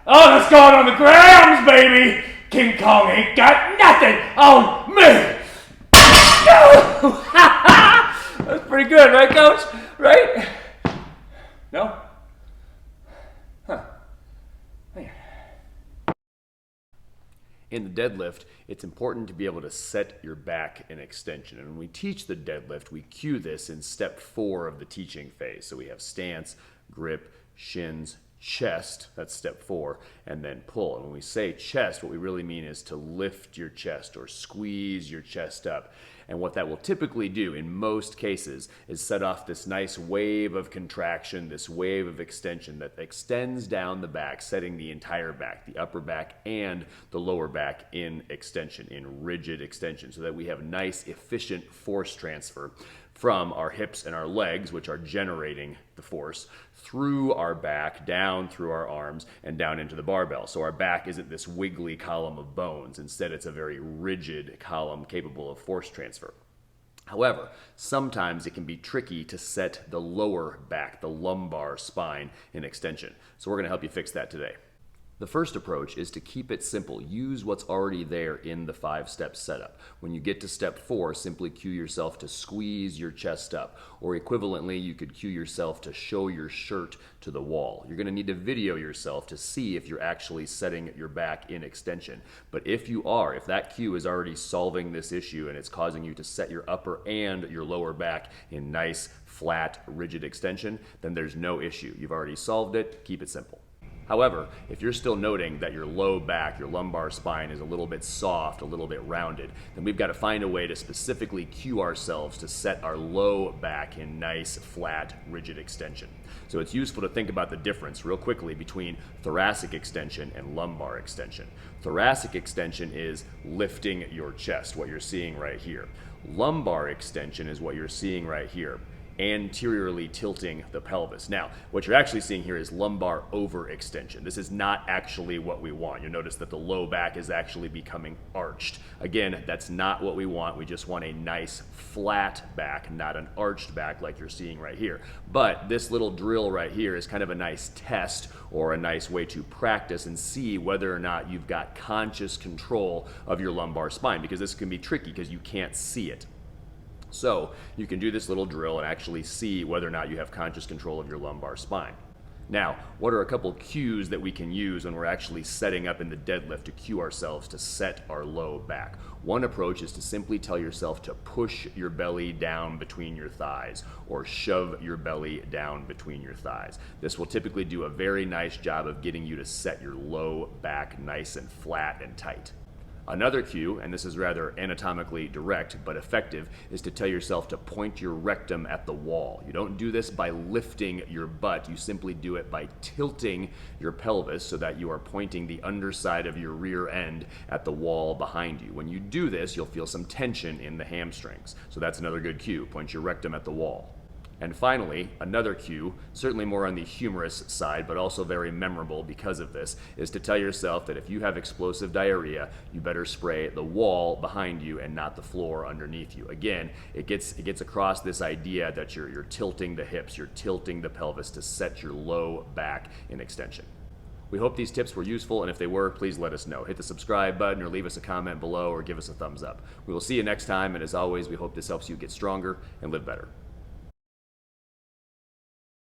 Oh, let's go on the grounds, baby! King Kong ain't got nothing on me! That's pretty good, right, Coach? Right? No? Huh. Man. In the deadlift, it's important to be able to set your back in extension. And when we teach the deadlift, we cue this in step 4 of the teaching phase. So we have stance, grip, shins, chest, that's step 4, and then pull. And when we say chest, what we really mean is to lift your chest or squeeze your chest up. And what that will typically do in most cases is set off this nice wave of contraction, this wave of extension that extends down the back, setting the entire back, the upper back and the lower back in extension, in rigid extension, so that we have nice, efficient force transfer from our hips and our legs, which are generating the force, through our back, down through our arms, and down into the barbell. So our back isn't this wiggly column of bones. Instead, it's a very rigid column capable of force transfer. However, sometimes it can be tricky to set the lower back, the lumbar spine, in extension. So we're going to help you fix that today. The first approach is to keep it simple. Use what's already there in the 5-step setup. When you get to step 4, simply cue yourself to squeeze your chest up. Or equivalently, you could cue yourself to show your shirt to the wall. You're going to need to video yourself to see if you're actually setting your back in extension. But if you are, if that cue is already solving this issue and it's causing you to set your upper and your lower back in nice, flat, rigid extension, then there's no issue. You've already solved it. Keep it simple. However, if you're still noting that your low back, your lumbar spine is a little bit soft, a little bit rounded, then we've got to find a way to specifically cue ourselves to set our low back in nice, flat, rigid extension. So it's useful to think about the difference real quickly between thoracic extension and lumbar extension. Thoracic extension is lifting your chest, what you're seeing right here. Lumbar extension is what you're seeing right here, anteriorly tilting the pelvis. Now, what you're actually seeing here is lumbar overextension. This is not actually what we want. You'll notice that the low back is actually becoming arched. Again, that's not what we want. We just want a nice flat back, not an arched back like you're seeing right here. But this little drill right here is kind of a nice test or a nice way to practice and see whether or not you've got conscious control of your lumbar spine, because this can be tricky because you can't see it. So you can do this little drill and actually see whether or not you have conscious control of your lumbar spine. Now, what are a couple cues that we can use when we're actually setting up in the deadlift to cue ourselves to set our low back? One approach is to simply tell yourself to push your belly down between your thighs or shove your belly down between your thighs. This will typically do a very nice job of getting you to set your low back nice and flat and tight. Another cue, and this is rather anatomically direct but effective, is to tell yourself to point your rectum at the wall. You don't do this by lifting your butt. You simply do it by tilting your pelvis so that you are pointing the underside of your rear end at the wall behind you. When you do this, you'll feel some tension in the hamstrings. So that's another good cue. Point your rectum at the wall. And finally, another cue, certainly more on the humorous side, but also very memorable because of this, is to tell yourself that if you have explosive diarrhea, you better spray the wall behind you and not the floor underneath you. Again, it gets across this idea that you're tilting the hips, you're tilting the pelvis to set your low back in extension. We hope these tips were useful, and if they were, please let us know. Hit the subscribe button or leave us a comment below or give us a thumbs up. We will see you next time, and as always, we hope this helps you get stronger and live better.